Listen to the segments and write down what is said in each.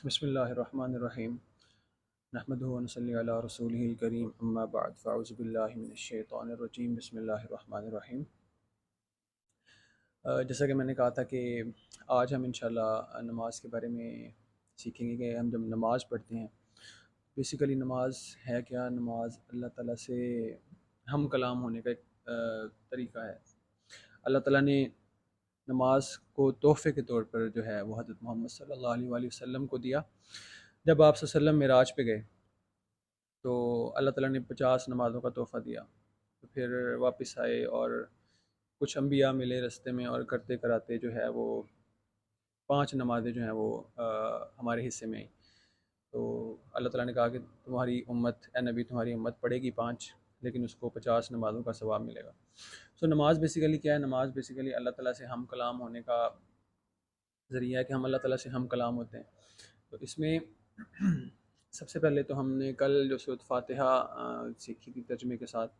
بسم اللہ الرحمن الرحیم نحمدہ و نصلی علی رسولہ الکریم اما بعد فاعوذ باللہ من الشیطان الرجیم بسم اللہ الرحمن الرحیم۔ جیسا کہ میں نے کہا تھا کہ آج ہم انشاءاللہ نماز کے بارے میں سیکھیں گے کہ ہم جب نماز پڑھتے ہیں بیسیکلی نماز ہے کیا۔ نماز اللہ تعالیٰ سے ہم کلام ہونے کا ایک طریقہ ہے۔ اللہ تعالیٰ نے نماز کو تحفے کے طور پر جو ہے وہ حضرت محمد صلی اللہ علیہ وآلہ وسلم کو دیا۔ جب آپ صلی اللہ علیہ وسلم معراج پہ گئے تو اللہ تعالیٰ نے 50 نمازوں کا تحفہ دیا، تو پھر واپس آئے اور کچھ انبیاء ملے رستے میں اور کرتے کراتے جو ہے وہ 5 نمازیں جو ہیں وہ ہمارے حصے میں آئیں۔ تو اللہ تعالیٰ نے کہا کہ تمہاری امت اے نبی تمہاری امت پڑھے گی 5 لیکن اس کو 50 نمازوں کا ثواب ملے گا۔ سو نماز بیسیکلی کیا ہے؟ نماز بیسیکلی اللہ تعالیٰ سے ہم کلام ہونے کا ذریعہ ہے کہ ہم اللہ تعالیٰ سے ہم کلام ہوتے ہیں۔ تو اس میں سب سے پہلے تو ہم نے کل جو سورۃ فاتحہ سیکھی تھی ترجمے کے ساتھ،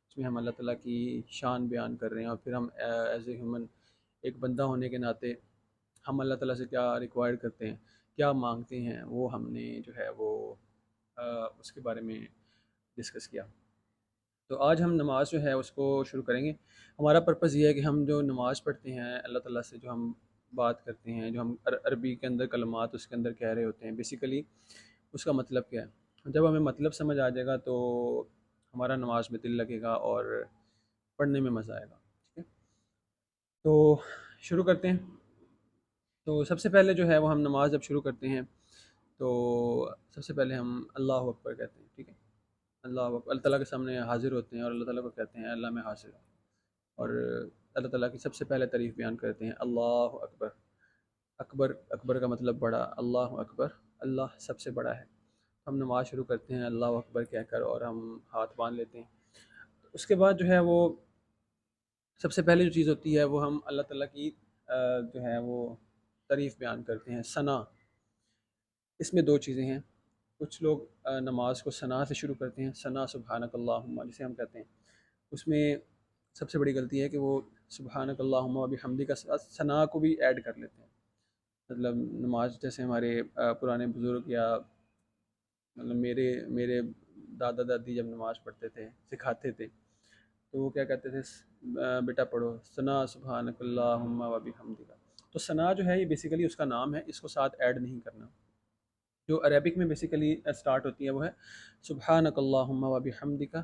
اس میں ہم اللہ تعالیٰ کی شان بیان کر رہے ہیں، اور پھر ہم ایز اے ہیومن ایک بندہ ہونے کے ناطے ہم اللہ تعالیٰ سے کیا ریکوائر کرتے ہیں، کیا مانگتے ہیں، وہ ہم نے جو ہے وہ اس کے بارے میں ڈسکس کیا۔ تو آج ہم نماز جو ہے اس کو شروع کریں گے۔ ہمارا پرپس یہ ہے کہ ہم جو نماز پڑھتے ہیں اللہ تعالیٰ سے جو ہم بات کرتے ہیں، جو ہم عربی کے اندر کلمات اس کے اندر کہہ رہے ہوتے ہیں، بیسیکلی اس کا مطلب کیا ہے۔ جب ہمیں مطلب سمجھ آ جائے گا تو ہمارا نماز میں دل لگے گا اور پڑھنے میں مزہ آئے گا، ٹھیک ہے۔ تو شروع کرتے ہیں۔ تو سب سے پہلے جو ہے وہ ہم نماز جب شروع کرتے ہیں تو سب سے پہلے ہم اللہ اکبر کہتے ہیں، ٹھیک ہے۔ اللہ اکبر، اللہ تعالیٰ کے سامنے حاضر ہوتے ہیں اور اللہ تعالیٰ کو کہتے ہیں اللہ میں حاضر ہوں، اور اللہ تعالیٰ کی سب سے پہلے تعریف بیان کرتے ہیں اللہ اکبر۔ اکبر، اکبر کا مطلب بڑا، اللہ اکبر، اللہ سب سے بڑا ہے۔ ہم نماز شروع کرتے ہیں اللہ اکبر کہہ کر اور ہم ہاتھ باندھ لیتے ہیں۔ اس کے بعد جو ہے وہ سب سے پہلے جو چیز ہوتی ہے وہ ہم اللہ تعالیٰ کی جو ہے وہ تعریف بیان کرتے ہیں، ثنا۔ اس میں 2 چیزیں ہیں۔ کچھ لوگ نماز کو ثنا سے شروع کرتے ہیں، ثنا سبحانک اللہم جسے ہم کہتے ہیں، اس میں سب سے بڑی غلطی ہے کہ وہ سبحانک اللہم و بحمدک کا ثنا کو بھی ایڈ کر لیتے ہیں۔ مطلب نماز جیسے ہمارے پرانے بزرگ یا مطلب میرے دادا دادی جب نماز پڑھتے تھے سکھاتے تھے تو وہ کیا کہتے تھے، بیٹا پڑھو ثنا سبحانک اللہم و بحمدک۔ تو ثنا جو ہے یہ بیسیکلی اس کا نام ہے، اس کو ساتھ ایڈ نہیں کرنا۔ جو عربک میں بیسیکلی سٹارٹ ہوتی ہے وہ ہے سبحانک اللہم و بحمدک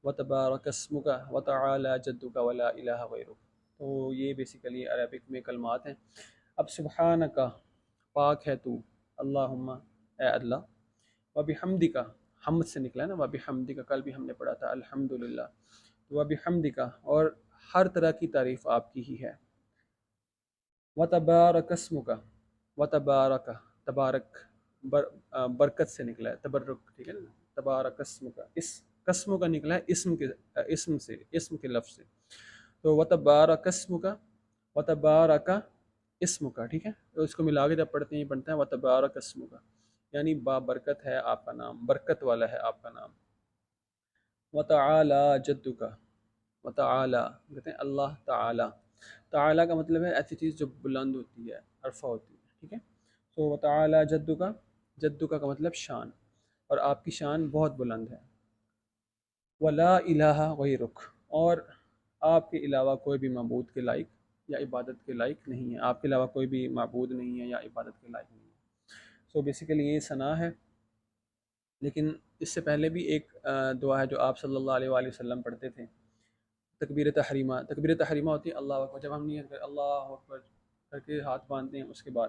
وتبارک اسمک وتعالی جدک ولا الہ غیرک۔ تو یہ بیسیکلی عربک میں کلمات ہیں۔ اب سبحانک پاک ہے تو، اللہم اے اللہ، وبحمدک حمد سے نکلا ہے نا، وبحمدک کل بھی ہم نے پڑھا تھا الحمدللہ، وبحمدک اور ہر طرح کی تعریف آپ کی ہی ہے، وتبارک اسمک، وتبارک تبارک برکت سے نکلا ہے، تبرک، ٹھیک ہے نا، تبارک اسمک، اس قسم کا نکلا ہے اسم کے لفظ سے، تو وتبارک اسمک، وتبارک اسمک، ٹھیک ہے۔ تو اس کو ملا کے جب پڑھتے ہیں پڑھتے ہیں وتبارک اسمک، یعنی بابرکت ہے آپ کا نام، برکت والا ہے آپ کا نام۔ وتعالی جدک، وتعالی کہتے ہیں اللہ تعالی، تعالی کا مطلب ہے ایسی چیز جو بلند ہوتی ہے، عرفہ ہوتی ہے، ٹھیک ہے۔ تو وتعالی جدک، جدک کا مطلب شان، اور آپ کی شان بہت بلند ہے۔ ولا الہ غیرک، اور آپ کے علاوہ کوئی بھی معبود کے لائق یا عبادت کے لائق نہیں ہے، آپ کے علاوہ کوئی بھی معبود نہیں ہے یا عبادت کے لائق نہیں ہے۔ سو بیسیکلی یہ ثنا ہے۔ لیکن اس سے پہلے بھی ایک دعا ہے جو آپ صلی اللہ علیہ وآلہ وسلم پڑھتے تھے، تکبیر تحریمہ۔ تکبیر تحریمہ ہوتی ہے اللہ اکبر، جب ہم نیت کریں اللہ اکبر کر کے ہاتھ باندھتے ہیں، اس کے بعد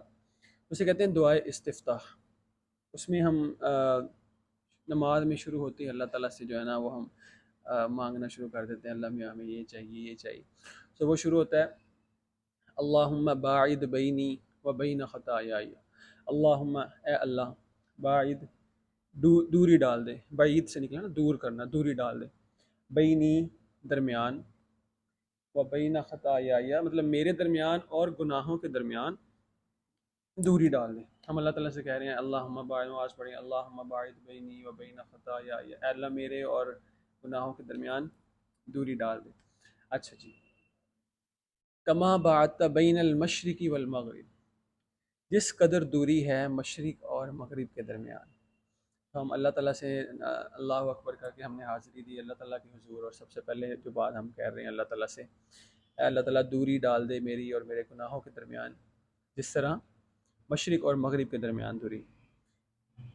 اسے کہتے ہیں دعائے استفتاح۔ اس میں ہم نماز میں شروع ہوتی ہے اللہ تعالیٰ سے جو ہے نا وہ ہم مانگنا شروع کر دیتے ہیں، اللہ میاں ہمیں یہ چاہیے یہ چاہیے۔ تو وہ شروع ہوتا ہے اللہم باعد بینی و بین خطایای، اللہم اے اللہ، باعد دوری ڈال دے، بعید سے نکلا نا دور کرنا، دوری ڈال دے، بینی درمیان، و بین خطایای مطلب میرے درمیان اور گناہوں کے درمیان دوری ڈال دیں۔ ہم اللہ تعالیٰ سے کہہ رہے ہیں اللہم باعد، نماز پڑھیں اللہم باعد بینی و بین خطایای، اے اللہ میرے اور گناہوں کے درمیان دوری ڈال دیں۔ اچھا جی، کما باعدت بین المشرق والمغرب، جس قدر دوری ہے مشرق اور مغرب کے درمیان. تو ہم اللہ تعالیٰ سے اللہ اکبر کر کے ہم نے حاضری دی اللہ تعالیٰ کے حضور، اور سب سے پہلے جو بات ہم کہہ رہے ہیں اللہ تعالیٰ سے، اے اللہ تعالیٰ دوری ڈال دے میری اور میرے گناہوں کے درمیان، جس طرح مشرق اور مغرب کے درمیان دوری.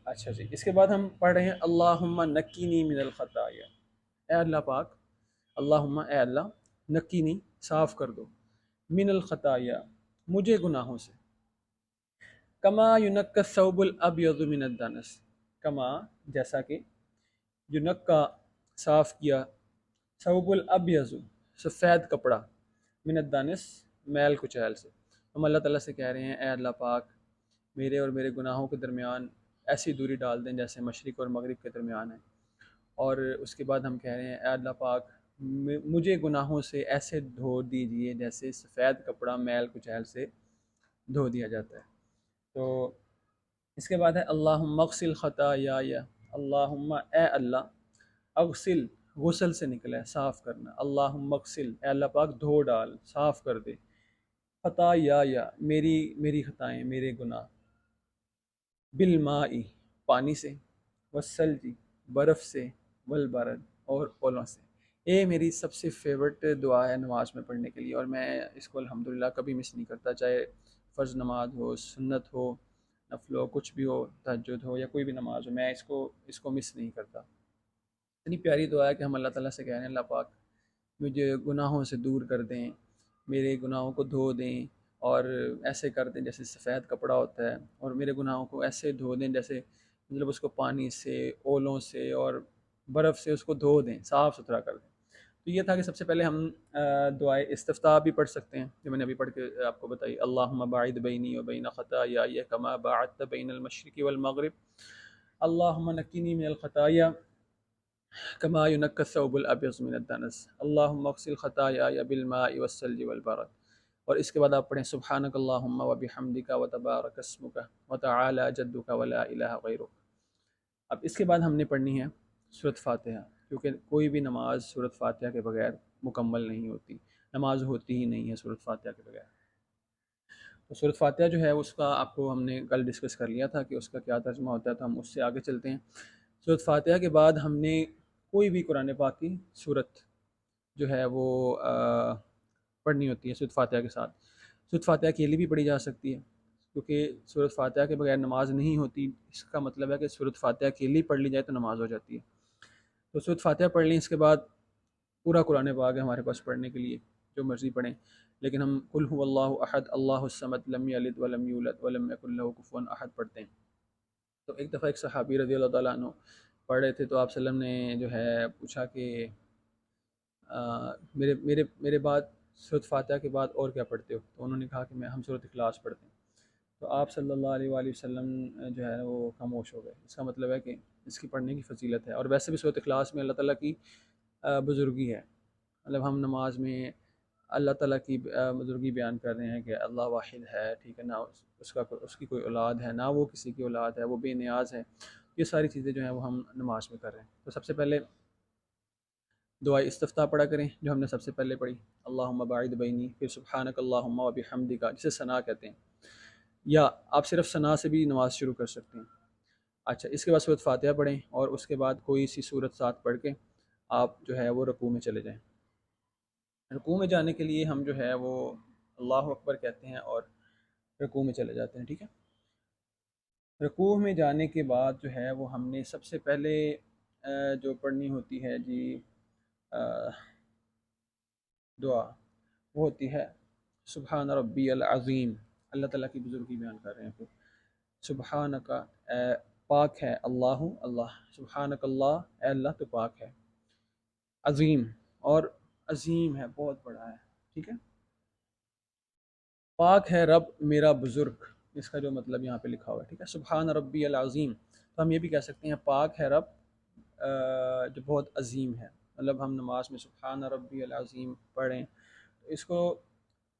اچھا جی، اس کے بعد ہم پڑھ رہے ہیں اللہم نقینی من الخطایا. اے اللہ پاک، اللہم اے اللہ، نقینی صاف کر دو، من الخطایا مجھے گناہوں سے، کما ینقی الثوب الابیض من الدنس، کما جیسا کہ، ینقی صاف کیا، ثوب الابیض سفید کپڑا، من الدنس میل کچیل سے. ہم اللہ تعالیٰ سے کہہ رہے ہیں اے اللہ پاک، میرے اور میرے گناہوں کے درمیان ایسی دوری ڈال دیں جیسے مشرق اور مغرب کے درمیان ہے. اور اس کے بعد ہم کہہ رہے ہیں اے اللہ پاک، مجھے گناہوں سے ایسے دھو دیجئے جیسے سفید کپڑا میل کچیل سے دھو دیا جاتا ہے. تو اس کے بعد ہے اللہم اغسل خطایا، اللہم اے اللہ، اغسل غسل سے نکلا ہے صاف کرنا، اللہم اغسل اے اللہ پاک دھو ڈال صاف کر دے، خطایا میری خطائیں میرے گناہ، بالمائی پانی سے، والثلج برف سے، والبرد اور اولوں سے. یہ میری سب سے فیورٹ دعا ہے نماز میں پڑھنے کے لیے، اور میں اس کو الحمدللہ کبھی مس نہیں کرتا، چاہے فرض نماز ہو، سنت ہو، نفل ہو، کچھ بھی ہو، تہجد ہو یا کوئی بھی نماز ہو، میں اس کو مس نہیں کرتا. اتنی پیاری دعا ہے کہ ہم اللہ تعالیٰ سے کہہ رہے ہیں اللہ پاک مجھے گناہوں سے دور کر دیں، میرے گناہوں کو دھو دیں، اور ایسے کر دیں جیسے سفید کپڑا ہوتا ہے، اور میرے گناہوں کو ایسے دھو دیں جیسے مطلب اس کو پانی سے، اولوں سے اور برف سے اس کو دھو دیں، صاف ستھرا کر دیں. تو یہ تھا کہ سب سے پہلے ہم دعائے استفتاح بھی پڑھ سکتے ہیں جو میں نے ابھی پڑھ کے آپ کو بتائی، اللہم باعد بینی و بین خطایای کما باعدت بین المشرق والمغرب، اللہم نقینی من الخطایا کما ینقی الثوب الابیض من الدنس، اللہم اغسل خطایای بالماء والثلج والبرد. اور اس کے بعد آپ پڑھیں سبحانک اللہم و بحمدک و تبارک اسمک و تعالی جدک و لا الہ غیرک. اب اس کے بعد ہم نے پڑھنی ہے سورۃ فاتحہ، کیونکہ کوئی بھی نماز سورۃ فاتحہ کے بغیر مکمل نہیں ہوتی، نماز ہوتی ہی نہیں ہے سورۃ فاتحہ کے بغیر. تو سورۃ فاتحہ جو ہے اس کا آپ کو ہم نے کل ڈسکس کر لیا تھا کہ اس کا کیا ترجمہ ہوتا ہے، تو ہم اس سے آگے چلتے ہیں. سورۃ فاتحہ کے بعد ہم نے کوئی بھی قرآن پاک کی سورت جو ہے وہ پڑھنی ہوتی ہے سورۃ فاتحہ کے ساتھ. سورۃ فاتحہ اکیلی بھی پڑھی جا سکتی ہے، کیونکہ سورۃ فاتحہ کے بغیر نماز نہیں ہوتی. اس کا مطلب ہے کہ سورۃ فاتحہ اکیلی پڑھ لی جائے تو نماز ہو جاتی ہے. تو سورۃ فاتحہ پڑھ لیں، اس کے بعد پورا قرآن پاک ہے ہمارے پاس پڑھنے کے لیے، جو مرضی پڑھیں. لیکن ہم قل هو اللہ احد اللہ الصمد لم یلد ولم یولد ولم یکن له کفوا احد پڑھتے ہیں. تو ایک دفعہ ایک صحابی رضی اللہ تعالیٰ عنہ پڑھ رہے تھے، تو آپ صلی اللہ علیہ وسلم نے جو ہے پوچھا کہ میرے میرے میرے بعد سورۃ فاتحہ کے بعد اور کیا پڑھتے ہو؟ تو انہوں نے کہا کہ ہم سورۃ اخلاص پڑھتے ہیں. تو آپ صلی اللہ علیہ وآلہ وسلم جو ہے وہ خاموش ہو گئے. اس کا مطلب ہے کہ اس کی پڑھنے کی فضیلت ہے، اور ویسے بھی سورۃ اخلاص میں اللہ تعالیٰ کی بزرگی ہے. مطلب ہم نماز میں اللہ تعالیٰ کی بزرگی بیان کر رہے ہیں کہ اللہ واحد ہے، ٹھیک ہے، نہ اس کی کوئی اولاد ہے، نہ وہ کسی کی اولاد ہے، وہ بے نیاز ہے. یہ ساری چیزیں جو ہیں وہ ہم نماز میں کر رہے ہیں. تو سب سے پہلے دعائے استفتاح پڑھا کریں جو ہم نے سب سے پہلے پڑھی، اللہم باعد بینی، پھر سبحانک اللہم و بحمدک، جسے ثنا کہتے ہیں، یا آپ صرف ثنا سے بھی نماز شروع کر سکتے ہیں. اچھا، اس کے بعد سورۃ فاتحہ پڑھیں، اور اس کے بعد کوئی سی سورت ساتھ پڑھ کے آپ جو ہے وہ رکوع میں چلے جائیں. رکوع میں جانے کے لیے ہم جو ہے وہ اللہ اکبر کہتے ہیں اور رکوع میں چلے جاتے ہیں. ٹھیک ہے، رکوع میں جانے کے بعد جو ہے وہ ہم نے سب سے پہلے جو پڑھنی ہوتی ہے جی دعا، وہ ہوتی ہے سبحان ربی العظیم. اللہ تعالیٰ کی بزرگی بیان کر رہے ہیں. پھر سبحان کا، پاک ہے اللہ، اللہ سبحانک اللہ، اے اللہ تو پاک ہے، عظیم، اور عظیم ہے، بہت بڑا ہے. ٹھیک ہے، پاک ہے رب میرا بزرگ، اس کا جو مطلب یہاں پہ لکھا ہوا ہے. ٹھیک ہے، سبحان ربی العظیم. تو ہم یہ بھی کہہ سکتے ہیں پاک ہے رب جو بہت عظیم ہے. مطلب ہم نماز میں سبحان ربی العظیم پڑھیں، اس کو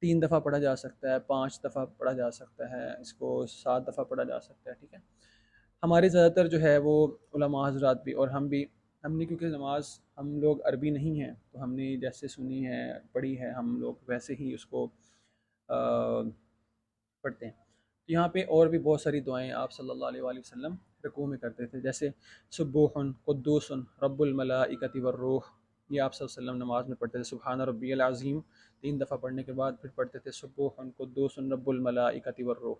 3 دفعہ پڑھا جا سکتا ہے، 5 دفعہ پڑھا جا سکتا ہے، اس کو 7 دفعہ پڑھا جا سکتا ہے. ٹھیک ہے، ہمارے زیادہ تر جو ہے وہ علماء حضرات بھی اور ہم نے کیونکہ نماز ہم لوگ عربی نہیں ہیں، تو ہم نے جیسے سنی ہے پڑھی ہے ہم لوگ ویسے ہی اس کو پڑھتے ہیں. یہاں پہ اور بھی بہت ساری دعائیں آپ صلی اللہ علیہ وآلہ وسلم رکوع میں کرتے تھے، جیسے سبوح قدوس رب الملائکۃ والروح، یہ آپ صلی اللہ علیہ وسلم نماز میں پڑھتے تھے۔ سبحان ربی العظیم 3 دفعہ پڑھنے کے بعد پھر پڑھتے تھے سبوح قدوس رب الملائکۃ والروح۔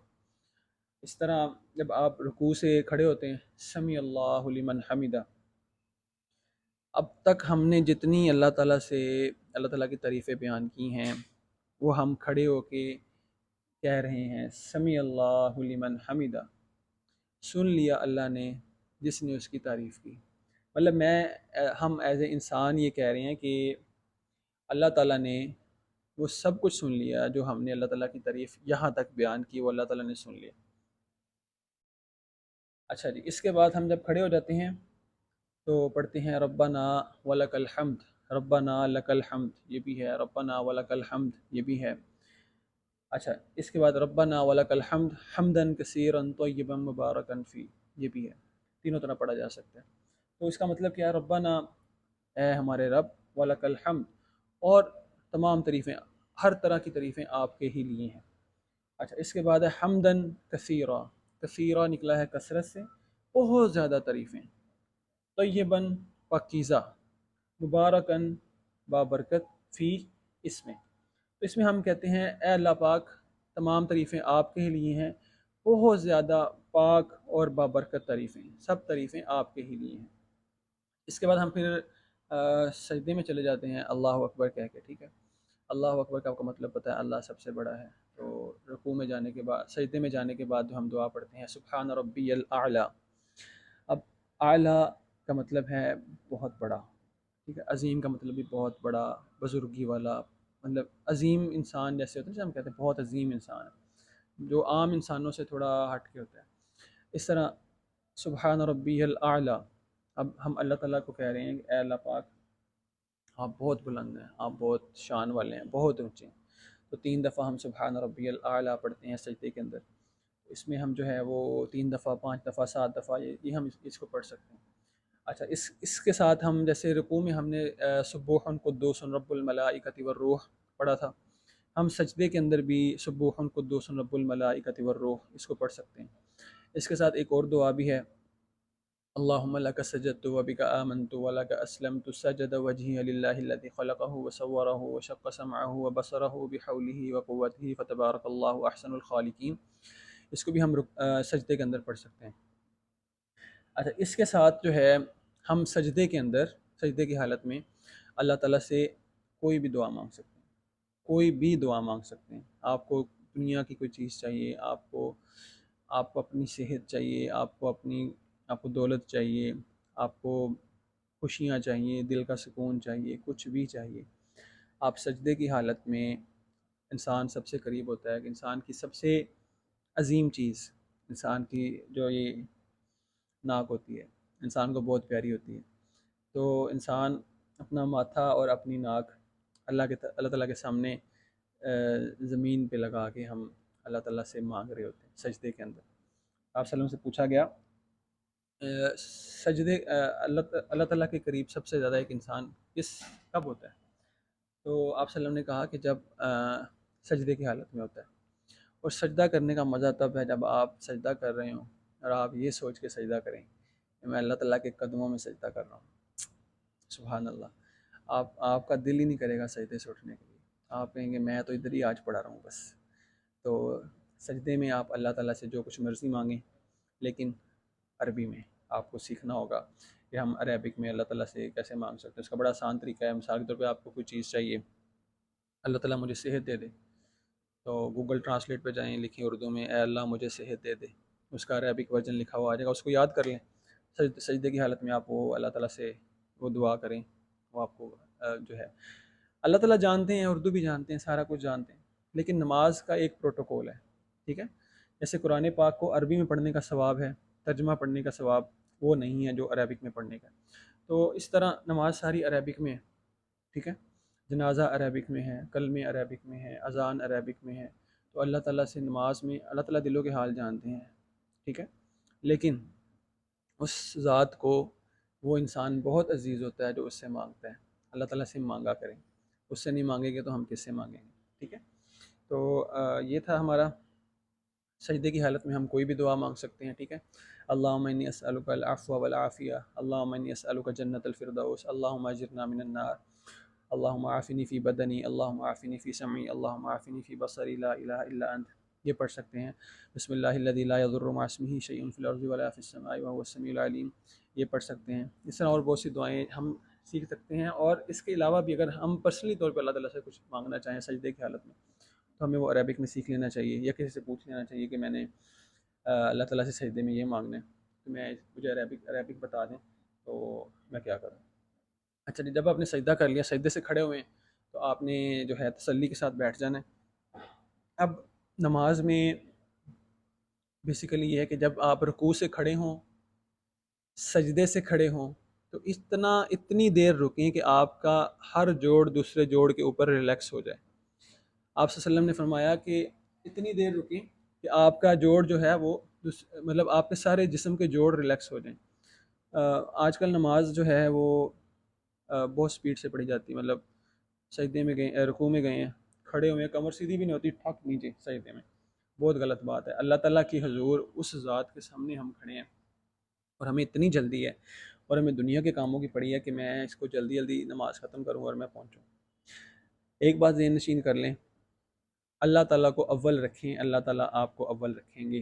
اس طرح جب آپ رکوع سے کھڑے ہوتے ہیں، سمیع اللہ لمن حمدہ، اب تک ہم نے جتنی اللہ تعالیٰ سے اللہ تعالیٰ کی تعریفیں بیان کی ہیں وہ ہم کھڑے ہو کے کہہ رہے ہیں سمیع اللہ لمن حمدہ، سن لیا اللہ نے جس نے اس کی تعریف کی۔ مطلب ہم ایز اے انسان یہ کہہ رہے ہیں کہ اللہ تعالیٰ نے وہ سب کچھ سن لیا جو ہم نے اللہ تعالیٰ کی تعریف یہاں تک بیان کی، وہ اللہ تعالیٰ نے سن لیا۔ اچھا جی، اس کے بعد ہم جب کھڑے ہو جاتے ہیں تو پڑھتے ہیں ربنا ولک الحمد، ربنا لک الحمد یہ بھی ہے، ربنا ولک الحمد یہ بھی ہے۔ اچھا، اس کے بعد ربنا ولک الحمد حمدن کثیرا طیبا مبارکا فی، یہ بھی ہے، تینوں طرح پڑھا جا سکتا ہے۔ تو اس کا مطلب کیا ہے؟ ربنا اے ہمارے رب، ولک الحمد اور تمام تعریفیں، ہر طرح کی تعریفیں آپ کے ہی لیے ہیں۔ اچھا، اس کے بعد ہے حمدن کثیرا، کثیرا نکلا ہے کثرت سے، بہت زیادہ تعریفیں، طیباً پاکیزہ، مبارکاً بابرکت، فی اس میں، تو اس میں ہم کہتے ہیں اے اللہ پاک تمام تعریفیں آپ کے ہی لیے ہیں، بہت زیادہ پاک اور بابرکت تعریفیں، سب تعریفیں آپ کے ہی لیے ہیں۔ اس کے بعد ہم پھر سجدے میں چلے جاتے ہیں اللہ اکبر کہہ کے، ٹھیک ہے؟ اللہ اکبر کا آپ کو مطلب پتہ ہے، اللہ سب سے بڑا ہے۔ تو رکوع میں جانے کے بعد، سجدے میں جانے کے بعد جو ہم دعا پڑھتے ہیں سبحان ربی الاعلیٰ، اب اعلیٰ کا مطلب ہے بہت بڑا، ٹھیک ہے؟ عظیم کا مطلب بھی بہت بڑا، بزرگی والا، مطلب عظیم انسان جیسے ہوتا ہے، جیسے ہم کہتے ہیں بہت عظیم انسان ہے، جو عام انسانوں سے تھوڑا ہٹ کے ہوتا ہے، اس طرح سبحان ربی الاعلیٰ۔ اب ہم اللہ تعالیٰ کو کہہ رہے ہیں کہ اے اللہ پاک آپ بہت بلند ہیں، آپ بہت شان والے ہیں، بہت اونچے ہیں، تو 3 دفعہ ہم سبحان ربی الاعلیٰ پڑھتے ہیں سجدے کے اندر۔ اس میں ہم جو ہے وہ 3 دفعہ، 5 دفعہ، 7 دفعہ یہ ہم اس کو پڑھ سکتے ہیں۔ اچھا، اس کے ساتھ ہم جیسے رکوع میں ہم نے سبوح قدوس رب الملائکۃ والروح پڑھا تھا، ہم سجدے کے اندر بھی سبوح قدوس رب الملائکۃ والروح اس کو پڑھ سکتے ہیں۔ اس کے ساتھ ایک اور دعا بھی ہے، اللہم لک سجدت وبک آمنت ولک اسلمت سجد وجہی للہ الذی خلقہ وصورہ وشق سمعہ وبصرہ بحولہ وقوتہ فتبارک اللہ احسن الخالقین، اس کو بھی ہم سجدے کے اندر پڑھ سکتے ہیں۔ اچھا، اس کے ساتھ جو ہے ہم سجدے کے اندر، سجدے کی حالت میں اللہ تعالیٰ سے کوئی بھی دعا مانگ سکتے ہیں، کوئی بھی دعا مانگ سکتے ہیں۔ آپ کو دنیا کی کوئی چیز چاہیے، آپ کو اپنی صحت چاہیے، آپ کو دولت چاہیے، آپ کو خوشیاں چاہیے، دل کا سکون چاہیے، کچھ بھی چاہیے، آپ سجدے کی حالت میں، انسان سب سے قریب ہوتا ہے کہ انسان کی سب سے عظیم چیز، انسان کی جو یہ ناک ہوتی ہے، انسان کو بہت پیاری ہوتی ہے، تو انسان اپنا ماتھا اور اپنی ناک اللہ تعالیٰ کے سامنے زمین پہ لگا کے ہم اللہ تعالیٰ سے مانگ رہے ہوتے ہیں سجدے کے اندر۔ آپ صلی اللہ علیہ وسلم سے پوچھا گیا سجدے اللہ تعالیٰ کے قریب سب سے زیادہ ایک انسان کب ہوتا ہے؟ تو آپ صلی اللہ علیہ وسلم نے کہا کہ جب سجدے کی حالت میں ہوتا ہے، اور سجدہ کرنے کا مزہ تب ہے جب آپ سجدہ کر رہے ہوں اور آپ یہ سوچ کے سجدہ کریں کہ میں اللہ تعالیٰ کے قدموں میں سجدہ کر رہا ہوں، سبحان اللہ، آپ کا دل ہی نہیں کرے گا سجدے سے اٹھنے کے لیے، آپ کہیں گے میں تو ادھر ہی آج پڑھا رہا ہوں بس۔ تو سجدے میں آپ اللہ تعالیٰ سے جو کچھ مرضی مانگیں، لیکن عربی میں آپ کو سیکھنا ہوگا کہ ہم عربک میں اللہ تعالیٰ سے کیسے مانگ سکتے ہیں۔ اس کا بڑا آسان طریقہ ہے، مثال کے طور پہ آپ کو کوئی چیز چاہیے، اللہ تعالیٰ مجھے صحت دے دے، تو گوگل ٹرانسلیٹ پہ جائیں، لکھیں اردو میں اے اللہ مجھے صحت دے دے، اس کا عربک ورژن لکھا ہوا آ جائے گا، اس کو یاد کر لیں، سجدے کی حالت میں آپ وہ اللہ تعالیٰ سے وہ دعا کریں، وہ آپ کو جو ہے اللہ تعالیٰ جانتے ہیں، اردو بھی جانتے ہیں، سارا کچھ جانتے ہیں، لیکن نماز کا ایک پروٹوکول ہے، ٹھیک ہے؟ جیسے قرآن پاک کو عربی میں پڑھنے کا ثواب ہے، ترجمہ پڑھنے کا ثواب وہ نہیں ہے جو عربک میں پڑھنے کا، تو اس طرح نماز ساری عربک میں ہے، ٹھیک ہے؟ جنازہ عربک میں ہے، کلمے عربک میں ہے، اذان عربک میں ہے، تو اللہ تعالیٰ سے نماز میں اللہ تعالیٰ دلوں کے حال جانتے ہیں، ٹھیک ہے؟ لیکن اس ذات کو وہ انسان بہت عزیز ہوتا ہے جو اس سے مانگتا ہے، اللہ تعالیٰ سے مانگا کریں، اس سے نہیں مانگیں گے تو ہم کس سے مانگیں گے، ٹھیک ہے؟ تو یہ تھا ہمارا سجدے کی حالت میں ہم کوئی بھی دعا مانگ سکتے ہیں، ٹھیک ہے؟ اللہم انی اسألک العفو والعافیہ، اللہم انی اسألک جنت الفردوس، اللہم اجرنا من النار، اللہم عافنی فی بدنی، اللہم عافنی فی سمعی، اللہم عافنی فی بصری، لا الہ الا انت، یہ پڑھ سکتے ہیں۔ بسم اللہ الذی لا یضر مع اسمہ شیء فی الارض ولا فی السماء وهو السمیع العلیم، یہ پڑھ سکتے ہیں۔ اس طرح اور بہت سی دعائیں ہم سیکھ سکتے ہیں، اور اس کے علاوہ بھی اگر ہم پرسنلی طور پہ اللہ تعالیٰ سے کچھ مانگنا چاہیں سجدے کی حالت میں، تو ہمیں وہ عربک میں سیکھ لینا چاہیے، یا کسی سے پوچھ لینا چاہیے کہ میں نے اللہ تعالیٰ سے سجدے میں یہ مانگنا ہے، تو مجھے عربک بتا دیں تو میں کیا کروں۔ اچھا جی، جب آپ نے سجدہ کر لیا، سجدے سے کھڑے ہوئے ہیں، تو آپ نے جو ہے تسلی کے ساتھ بیٹھ جانا ہے۔ اب نماز میں بیسیکلی یہ ہے کہ جب آپ رکوع سے کھڑے ہوں، سجدے سے کھڑے ہوں، تو اتنی دیر رکیں کہ آپ کا ہر جوڑ دوسرے جوڑ کے اوپر ریلیکس ہو جائے۔ آپ صلی اللہ علیہ وسلم نے فرمایا کہ اتنی دیر رکیں کہ آپ کا جوڑ جو ہے وہ مطلب آپ کے سارے جسم کے جوڑ ریلیکس ہو جائیں۔ آج کل نماز جو ہے وہ بہت سپیڈ سے پڑھی جاتی ہے، مطلب سجدے میں گئے، رکوع میں گئے ہیں، کھڑے ہوئے ہیں، کمر سیدھی بھی نہیں ہوتی، ٹھک نیچے سجدے میں، بہت غلط بات ہے۔ اللہ تعالیٰ کی حضور اس ذات کے سامنے ہم کھڑے ہیں، اور ہمیں اتنی جلدی ہے، اور ہمیں دنیا کے کاموں کی پڑی ہے کہ میں اس کو جلدی جلدی نماز ختم کروں اور میں پہنچوں۔ ایک بات ذہن نشین کر لیں، اللہ تعالیٰ کو اول رکھیں، اللہ تعالیٰ آپ کو اول رکھیں گے،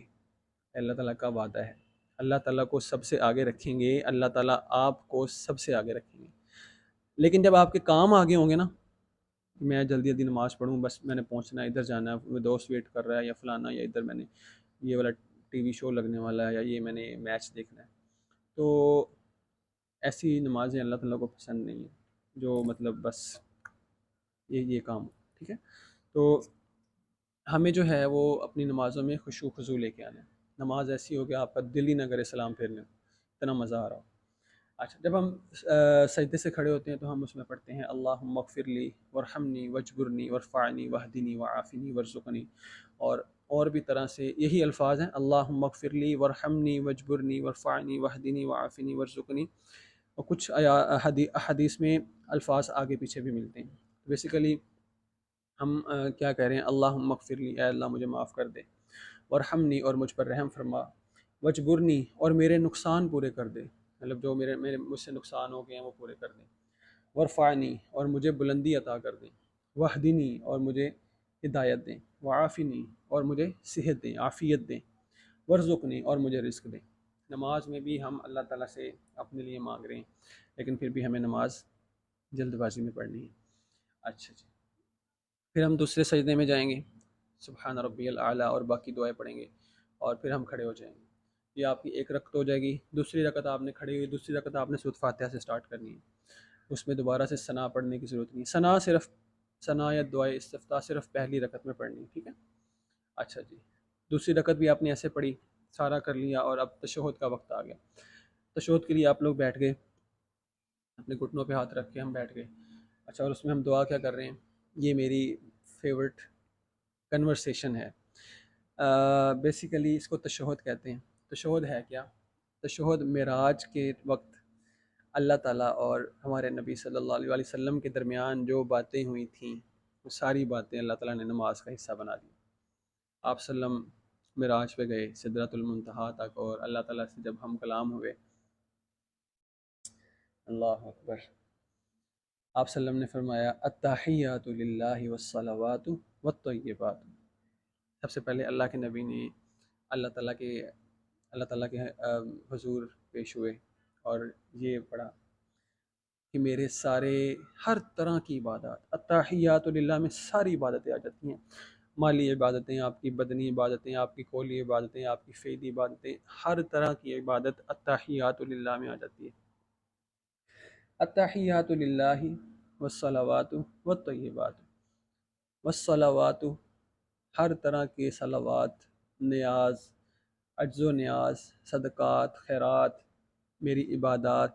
اللہ تعالیٰ کا وعدہ ہے۔ اللہ تعالیٰ کو سب سے آگے رکھیں گے، اللہ تعالیٰ آپ کو سب سے آگے رکھیں گے۔ لیکن جب آپ کے کام آگے ہوں گے نا، میں جلدی جلدی نماز پڑھوں، بس میں نے پہنچنا ہے، ادھر جانا ہے، وہ دوست ویٹ کر رہا ہے، یا فلانا، یا ادھر میں نے یہ والا ٹی وی شو لگنے والا ہے، یا یہ میں نے میچ دیکھنا ہے، تو ایسی نمازیں اللہ تعالیٰ کو پسند نہیں ہیں، جو مطلب بس یہ کام ہو، ٹھیک ہے؟ تو ہمیں جو ہے وہ اپنی نمازوں میں خشوع خضوع لے کے آنا ہے۔ نماز ایسی ہو کہ آپ کا دل ہی نہ کرے سلام پھیرنے کو، اتنا مزہ آ رہا ہو۔ اچھا، جب ہم سجدے سے کھڑے ہوتے ہیں تو ہم اس میں پڑھتے ہیں اللہم اغفر لی ورحمنی وجبرنی ورفعنی وہدنی وعافنی ورزقنی، اور بھی طرح سے یہی الفاظ ہیں، اللہم اغفر لی ورحمنی وجبرنی ورفعنی وہدنی وعافنی ورزقنی، اور کچھ حدیث میں الفاظ آگے پیچھے بھی ملتے ہیں۔ بیسیکلی ہم کیا کہہ رہے ہیں، اللہم اغفر لی، اے اللہ مجھے معاف کر دے، ورحمنی، اور مجھ پر رحم فرما، وجبرنی، اور میرے نقصان پورے کر دے، مطلب جو مجھ سے نقصان ہو گئے ہیں وہ پورے کر دیں، ورفعنی، اور مجھے بلندی عطا کر دیں، وحدنی، اور مجھے ہدایت دیں، وعافنی، اور مجھے صحت دیں، عافیت دیں، ورزقنی، اور مجھے رزق دیں۔ نماز میں بھی ہم اللہ تعالیٰ سے اپنے لیے مانگ رہے ہیں، لیکن پھر بھی ہمیں نماز جلد بازی میں پڑھنی ہے۔ اچھا جی، پھر ہم دوسرے سجدے میں جائیں گے، سبحان ربی الاعلیٰ، اور باقی دعائیں پڑھیں گے، اور پھر ہم کھڑے ہو جائیں گے۔ یہ آپ کی ایک رکعت ہو جائے گی۔ دوسری رکعت آپ نے کھڑی ہوئی، دوسری رکعت آپ نے سورۃ فاتحہ سے سٹارٹ کرنی ہے، اس میں دوبارہ سے ثنا پڑھنے کی ضرورت نہیں، ثنا یا دعائے استفتاح صرف پہلی رکعت میں پڑھنی ہے، ٹھیک ہے؟ اچھا جی، دوسری رکعت بھی آپ نے ایسے پڑھی، سارا کر لیا، اور اب تشہد کا وقت آ گیا۔ تشہد کے لیے آپ لوگ بیٹھ گئے، اپنے گھٹنوں پہ ہاتھ رکھ کے ہم بیٹھ گئے۔ اچھا، اور اس میں ہم دعا کیا کر رہے ہیں؟ یہ میری فیورٹ کنورسیشن ہے۔ بیسیکلی اس کو تشہد کہتے ہیں۔ تشہد ہے کیا؟ تشہد معراج کے وقت اللہ تعالیٰ اور ہمارے نبی صلی اللہ علیہ وسلم کے درمیان جو باتیں ہوئی تھیں، وہ ساری باتیں اللہ تعالیٰ نے نماز کا حصہ بنا دی۔ آپ صلی اللہ علیہ وسلم معراج پہ گئے سدرۃ المنتہا تک، اور اللہ تعالیٰ سے جب ہم کلام ہوئے، اللہ اکبر، آپ صلی اللہ علیہ وسلم نے فرمایا التحیات للہ والصلوات والطیبات۔ سب سے پہلے اللہ کے نبی نے اللہ تعالیٰ کے حضور پیش ہوئے، اور یہ پڑھا کہ میرے سارے ہر طرح کی عبادات، التحیات للہ میں ساری عبادتیں آ جاتی ہیں، مالی عبادتیں، آپ کی بدنی عبادتیں، آپ کی قولی عبادتیں، آپ کی فعلی عبادتیں، ہر طرح کی عبادت التحیات للہ میں آ جاتی ہے۔ التحیات للہ والصلوات والطیبات، والصلوات، ہر طرح کے صلوات، نیاز، عجز و نیاز، صدقات، خیرات، میری عبادات،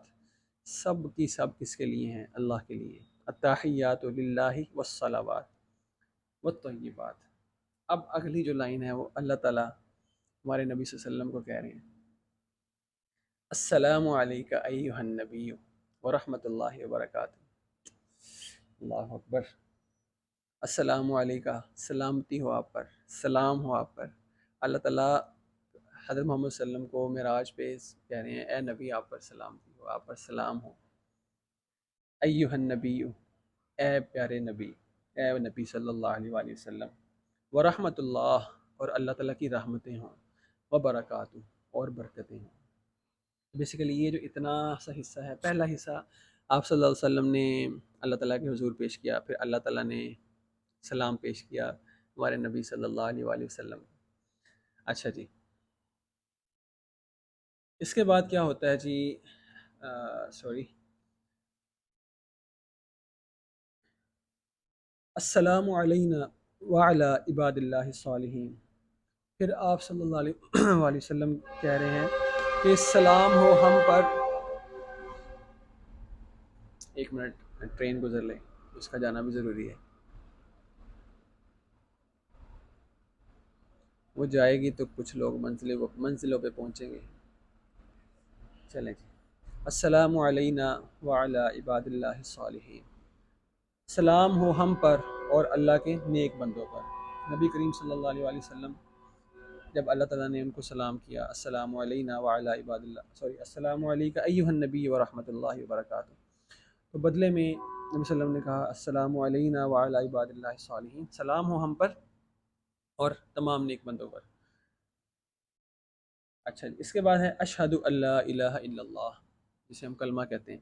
سب کی سب کس کے لیے ہیں؟ اللہ کے لیے۔ التحیات للہ والصلوات والطیبات۔ اب اگلی جو لائن ہے وہ اللہ تعالیٰ ہمارے نبی صلی اللہ علیہ وسلم کو کہہ رہے ہیں، السلام علیکہ ایہا النبی ورحمۃ اللہ وبرکاتہ۔ اللہ اکبر، السلام علیکہ، سلامتی ہو آپ پر، سلام ہو آپ پر، اللہ تعالیٰ حضرت محمد صلی اللہ علیہ وسلم کو معراج پہ کہہ رہے ہیں اے نبی آپ پر سلام ہو، آپ پر سلام ہو، ایھا النبی، اے پیارے نبی، اے نبی صلی اللہ علیہ وآلہ وسلم، ورحمۃ اللہ، اور اللہ تعالیٰ کی رحمتیں ہوں، وبرکاتہ، اور برکتیں ہوں۔ بیسیکلی یہ جو اتنا سا حصہ ہے، پہلا حصہ آپ صلی اللہ علیہ وسلم نے اللہ تعالیٰ کے حضور پیش کیا، پھر اللہ تعالیٰ نے سلام پیش کیا ہمارے نبی صلی اللہ علیہ وآلہ وسلم۔ اچھا جی، اس کے بعد کیا ہوتا ہے جی؟ سوری، السلام علینا وعلی عباد اللہ الصالحین۔ پھر آپ صلی اللہ علیہ وآلہ وسلم کہہ رہے ہیں کہ سلام ہو ہم پر، ایک منٹ ٹرین گزر لے، اس کا جانا بھی ضروری ہے، وہ جائے گی تو کچھ لوگ منزلوں پہ پہنچیں گے۔ چلیں جی، السلام علینا وعلی عباد اللہ الصالحین، سلام ہو ہم پر اور اللہ کے نیک بندوں پر۔ نبی کریم صلی اللہ علیہ وآلہ وسلم جب اللہ تعالیٰ نے ان کو سلام کیا السلام علینا وعلی عباد اللہ، السلام علیکہ ایھا النبی ورحمۃ اللہ وبرکاتہ، تو بدلے میں نبی صلی اللہ علیہ وسلم نے کہا السلام علینا وعلی عباد اللہ الصالحین، سلام ہو ہم پر اور تمام نیک بندوں پر۔ اچھا جی، اس کے بعد ہے اشہد اللہ الہ الا اللہ، جسے ہم کلمہ کہتے ہیں۔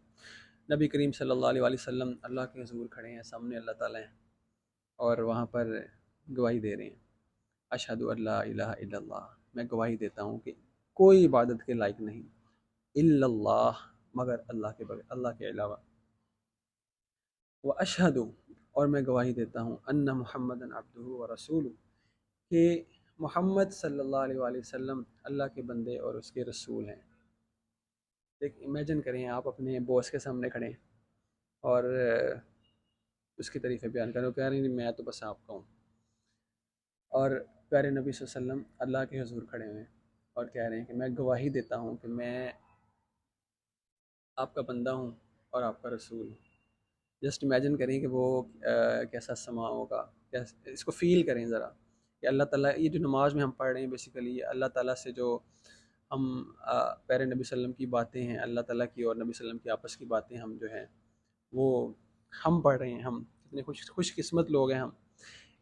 نبی کریم صلی اللہ علیہ وآلہ وسلم اللہ کے حضور کھڑے ہیں، سامنے اللہ تعالیٰ ہیں، اور وہاں پر گواہی دے رہے ہیں اشہد اللہ الہ الا اللہ، میں گواہی دیتا ہوں کہ کوئی عبادت کے لائق نہیں الا اللہ، مگر اللہ کے بغیر، اللہ کے علاوہ، واشہد، اور میں گواہی دیتا ہوں ان محمدً عبدہ ورسولہ، کہ محمد صلی اللہ علیہ وآلہ وسلم اللہ کے بندے اور اس کے رسول ہیں۔ ایک امیجن کریں آپ اپنے باس کے سامنے کھڑے ہیں اور اس کی تعریفیں بیان کریں، وہ کہہ رہے ہیں میں تو بس آپ کا ہوں، اور پیارے نبی صلی اللہ علیہ وسلم اللہ کے حضور کھڑے ہوئے ہیں اور کہہ رہے ہیں کہ میں گواہی دیتا ہوں کہ میں آپ کا بندہ ہوں اور آپ کا رسول ہوں۔ جسٹ امیجن کریں کہ وہ کیسا سما ہوگا، اس کو فیل کریں ذرا کہ اللہ تعالیٰ، یہ جو نماز میں ہم پڑھ رہے ہیں بیسیکلی یہ اللہ تعالیٰ سے جو ہم پیارے نبی صلی اللہ علیہ وسلم کی باتیں ہیں، اللہ تعالیٰ کی اور نبی صلی اللہ علیہ وسلم کی آپس کی باتیں ہم جو ہیں وہ ہم پڑھ رہے ہیں۔ ہم کتنے خوش قسمت لوگ ہیں ہم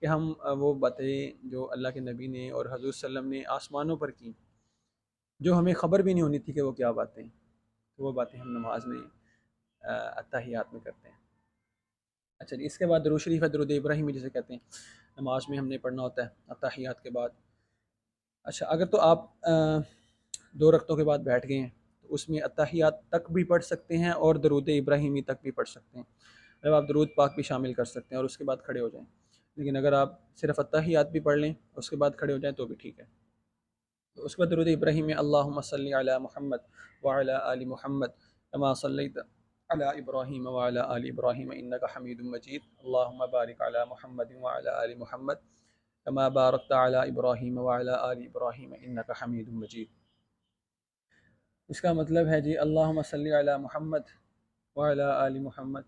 کہ ہم وہ باتیں جو اللہ کے نبی نے اور حضور صلی اللہ علیہ وسلم نے آسمانوں پر کی، جو ہمیں خبر بھی نہیں ہونی تھی کہ وہ کیا باتیں، تو وہ باتیں ہم نماز میں اتحیات میں کرتے ہیں۔ اچھا جی، اس کے بعد درود شریف ہے، درود ابراہیمی جسے کہتے ہیں، نماز میں ہم نے پڑھنا ہوتا ہے اتحیات کے بعد۔ اچھا، اگر تو آپ 2 رکعتوں کے بعد بیٹھ گئے ہیں تو اس میں اتحیات تک بھی پڑھ سکتے ہیں اور درود ابراہیمی تک بھی پڑھ سکتے ہیں، مطلب آپ درود پاک بھی شامل کر سکتے ہیں اور اس کے بعد کھڑے ہو جائیں، لیکن اگر آپ صرف اتحیات بھی پڑھ لیں اس کے بعد کھڑے ہو جائیں تو بھی ٹھیک ہے۔ تو اس کے بعد درود ابراہیم میں اللہم صلی علی محمد وعلی آل محمد کما صلیت علی ابراہیم وعلی آل ابراہیم انک حمید مجید، اللہم بارک علی محمد وعلی آل محمد کما بارکت علی ابراہیم وعلی آل ابراہیم انک حمید مجید۔ اس کا مطلب ہے جی اللہم صلی علی محمد وعلی آل محمد،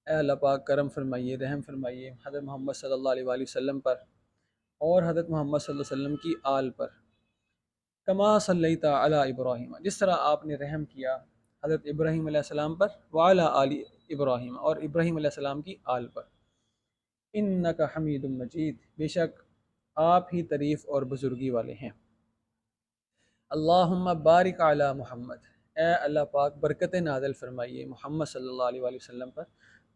اے اللہ پاک کرم فرمائیے، رحم فرمائیے حضرت محمد صلی اللہ علیہ وآلہ وسلم پر اور حضرت محمد صلی اللہ علیہ وسلم کی آل پر، کما صلیت علی ابراہیم، جس طرح آپ نے رحم کیا حضرت ابراہیم علیہ السلام پر، وعلی آل ابراہیم، اور ابراہیم علیہ السلام کی آل پر، انک حمید مجید، بے شک آپ ہی تعریف اور بزرگی والے ہیں۔ اللہم بارک علی محمد، اے اللہ پاک برکت نازل فرمائیے محمد صلی اللہ علیہ وآلہ وسلم پر،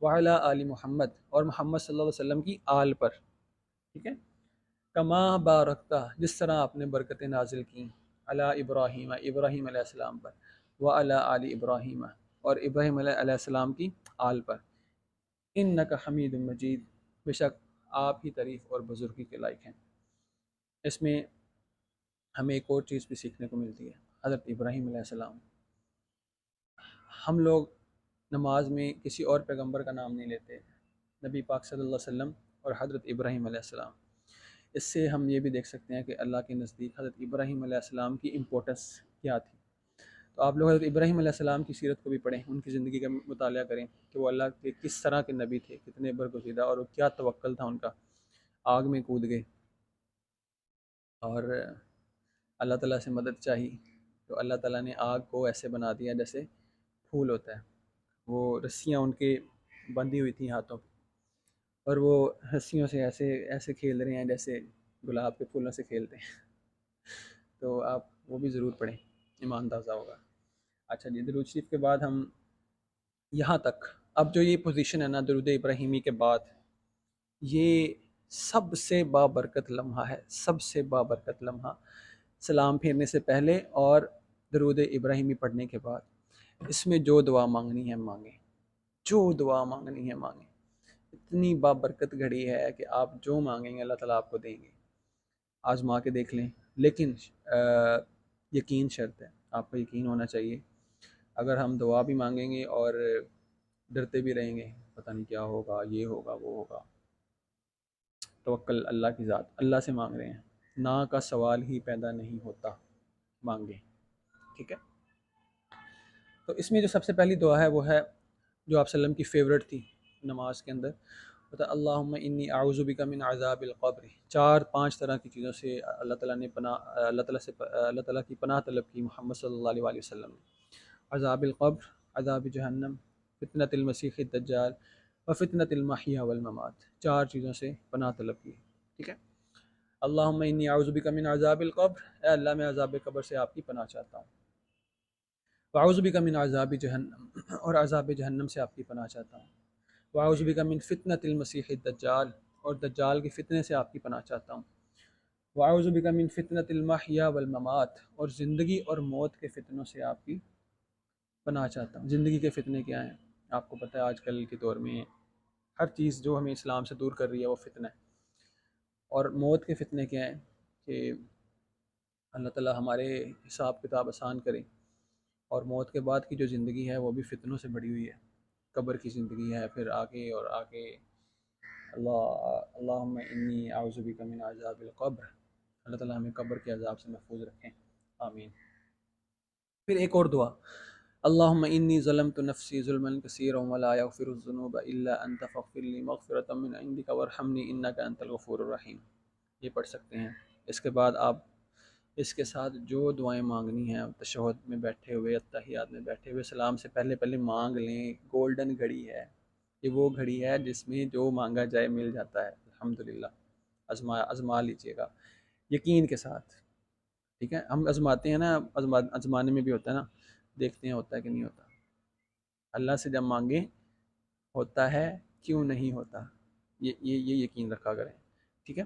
وعلی آل محمد، اور محمد صلی اللہ علیہ وسلم کی آل پر، ٹھیک ہے، کما بارکتا، جس طرح آپ نے برکتیں نازل کی علی ابراہیم، ابراہیم علیہ السلام پر، وعلی آل ابراہیم، اور ابراہیم علیہ السلام کی آل پر، انک حمید مجید، بے شک آپ ہی تعریف اور بزرگی کے لائق ہیں۔ اس میں ہمیں ایک اور چیز بھی سیکھنے کو ملتی ہے، حضرت ابراہیم علیہ السلام، ہم لوگ نماز میں کسی اور پیغمبر کا نام نہیں لیتے، نبی پاک صلی اللہ علیہ وسلم اور حضرت ابراہیم علیہ السلام۔ اس سے ہم یہ بھی دیکھ سکتے ہیں کہ اللہ کے نزدیک حضرت ابراہیم علیہ السلام کی امپورٹنس کیا تھی۔ تو آپ لوگ حضرت ابراہیم علیہ السلام کی سیرت کو بھی پڑھیں، ان کی زندگی کا مطالعہ کریں کہ وہ اللہ کے کس طرح کے نبی تھے، کتنے برگزیدہ، اور وہ کیا توکل تھا ان کا، آگ میں کود گئے، اور اللہ تعالیٰ سے مدد چاہی تو اللہ تعالیٰ نے آگ کو ایسے بنا دیا جیسے پھول ہوتا ہے. وہ رسیاں ان کے بندھی ہوئی تھیں ہاتھوں پہ، اور وہ رسیوں سے ایسے ایسے کھیل رہے ہیں جیسے گلاب کے پھولوں سے کھیلتے ہیں. تو آپ وہ بھی ضرور پڑھیں، ایمان تازہ ہوگا. اچھا جی، درود شریف کے بعد ہم یہاں تک، اب جو یہ پوزیشن ہے نا درود ابراہیمی کے بعد، یہ سب سے بابرکت لمحہ ہے، سب سے بابرکت لمحہ. سلام پھیرنے سے پہلے اور درود ابراہیمی پڑھنے کے بعد، اس میں جو دعا مانگنی ہے مانگیں، جو دعا مانگنی ہے مانگیں. اتنی بابرکت گھڑی ہے کہ آپ جو مانگیں گے اللہ تعالیٰ آپ کو دیں گے. آزما کے دیکھ لیں، لیکن یقین شرط ہے، آپ کو یقین ہونا چاہیے. اگر ہم دعا بھی مانگیں گے اور ڈرتے بھی رہیں گے پتہ نہیں کیا ہوگا، یہ ہوگا وہ ہوگا، توکل اللہ کی ذات، اللہ سے مانگ رہے ہیں، نا کا سوال ہی پیدا نہیں ہوتا، مانگیں. ٹھیک ہے. تو اس میں جو سب سے پہلی دعا ہے وہ ہے جو آپ وسلم کی فیوریٹ تھی نماز کے اندر، بتا اللہم انی اعوذ بک من عذاب القبر. چار پانچ طرح کی چیزوں سے اللہ تعالیٰ نے اللہ تعالیٰ کی پناہ طلب کی محمد صلی اللہ علیہ وآلہ وسلم نے. عذاب القبر، عذاب جہنم، فتنۃ المسیح الدجال و فتنۃ المحیا والممات. چار چیزوں سے پناہ طلب کی. ٹھیک ہے. اللہم انی اعوذ بک من عذاب القبر، اے اللہ میں عذاب قبر سے آپ کی پناہ چاہتا ہوں. واعوذ بک من عذاب جہنم، اور عذاب جہنم سے آپ کی پناہ چاہتا ہوں. واعوذ بک من فتنۃ المسیح الدجال، اور دجال کے فتنے سے آپ کی پناہ چاہتا ہوں. واعوذ بک من فتنۃ المحیا والممات، اور زندگی اور موت کے فتنوں سے آپ کی پناہ چاہتا ہوں. زندگی کے فتنے کیا ہیں؟ آپ کو پتہ ہے آج کل کے دور میں ہر چیز جو ہمیں اسلام سے دور کر رہی ہے وہ فتنہ ہے. اور موت کے فتنے کیا ہیں؟ کہ اللہ تعالیٰ ہمارے حساب کتاب آسان کرے. اور موت کے بعد کی جو زندگی ہے وہ بھی فتنوں سے بڑی ہوئی ہے. قبر کی زندگی ہے، پھر آگے اور آگے. اللہم انی اعوذ بک من عذاب القبر، اللہ تعالیٰ ہمیں قبر کے عذاب سے محفوظ رکھیں، آمین. پھر ایک اور دعا، اللہم انی ظلمت نفسی ظلما کثیرا ولا یغفر الذنوب الا انت فاغفر لی مغفرۃ من عندک وارحمنی انک انت الغفور الرحیم. یہ پڑھ سکتے ہیں. اس کے بعد آپ اس کے ساتھ جو دعائیں مانگنی ہیں تشہد میں بیٹھے ہوئے، اتحیات میں بیٹھے ہوئے، سلام سے پہلے پہلے مانگ لیں. گولڈن گھڑی ہے یہ، وہ گھڑی ہے جس میں جو مانگا جائے مل جاتا ہے الحمدللہ. آزما لیجئے گا یقین کے ساتھ. ٹھیک ہے. ہم آزماتے ہیں نا، آزمانے میں بھی ہوتا ہے نا، دیکھتے ہیں ہوتا ہے کہ نہیں ہوتا. اللہ سے جب مانگیں ہوتا ہے، کیوں نہیں ہوتا، یہ یقین رکھا کریں. ٹھیک ہے.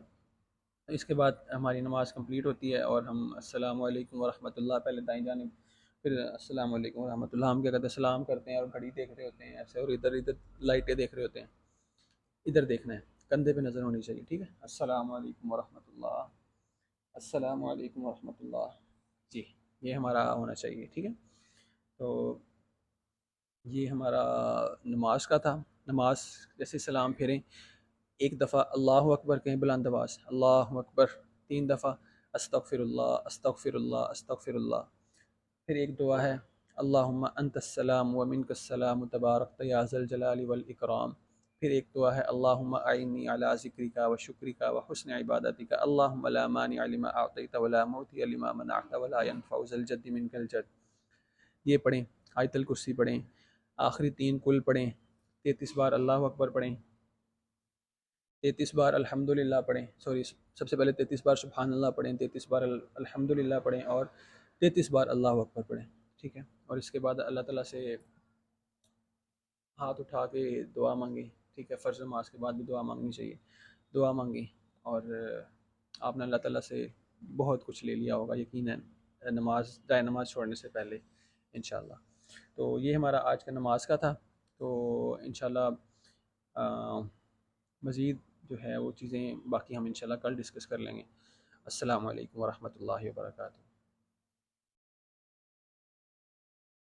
اس کے بعد ہماری نماز کمپلیٹ ہوتی ہے اور ہم السلام علیکم ورحمۃ اللہ پہلے دائیں جانب، پھر السلام علیکم ورحمۃ اللہ. ہم کیا کہتے ہیں؟ سلام کرتے ہیں اور گھڑی دیکھ رہے ہوتے ہیں ایسے، اور ادھر ادھر لائٹیں دیکھ رہے ہوتے ہیں. ادھر دیکھنا ہے، کندھے پہ نظر ہونی چاہیے. ٹھیک ہے. السلام علیکم ورحمۃ اللہ، السلام علیکم ورحمۃ اللہ. جی، یہ ہمارا ہونا چاہیے. ٹھیک ہے. تو یہ ہمارا نماز کا تھا. نماز جیسے سلام پھیریں، ایک دفعہ اللہ اکبر کہیں بلند آواز، اللہ اکبر. 3 دفعہ استغفر اللہ استغفر اللہ استغفر اللہ. پھر ایک دعا ہے اللہم انت السلام و منک السلام تبارکت یا ذا الجلال والاکرام. پھر ایک دعا ہے اللہم اعنی علی ذکرک و شکرک و حسن عبادتک اللہم لا مانع لما اعطیت ولا معطی لما منعت ولا ينفع ذا الجد منک الجد. یہ پڑھیں. آیت الکرسی پڑھیں. آخری 3 کل پڑھیں. 33 بار اللہ اکبر پڑھیں. 33 بار الحمدللہ پڑھیں. سب سے پہلے 33 بار سبحان اللہ پڑھیں، 33 بار الحمدللہ پڑھیں، اور 33 بار اللہ اکبر پڑھیں. ٹھیک ہے. اور اس کے بعد اللہ تعالیٰ سے ہاتھ اٹھا کے دعا مانگیں. ٹھیک ہے. فرض نماز کے بعد بھی دعا مانگنی چاہیے. دعا مانگیں اور آپ نے اللہ تعالیٰ سے بہت کچھ لے لیا ہوگا یقیناً، جائے نماز چھوڑنے سے پہلے انشاءاللہ. تو یہ ہمارا آج کا نماز کا تھا. تو انشاءاللہ مزید جو ہے وہ چیزیں باقی ہم انشاءاللہ کل ڈسکس کر لیں گے. السلام علیکم ورحمۃ اللہ وبرکاتہ.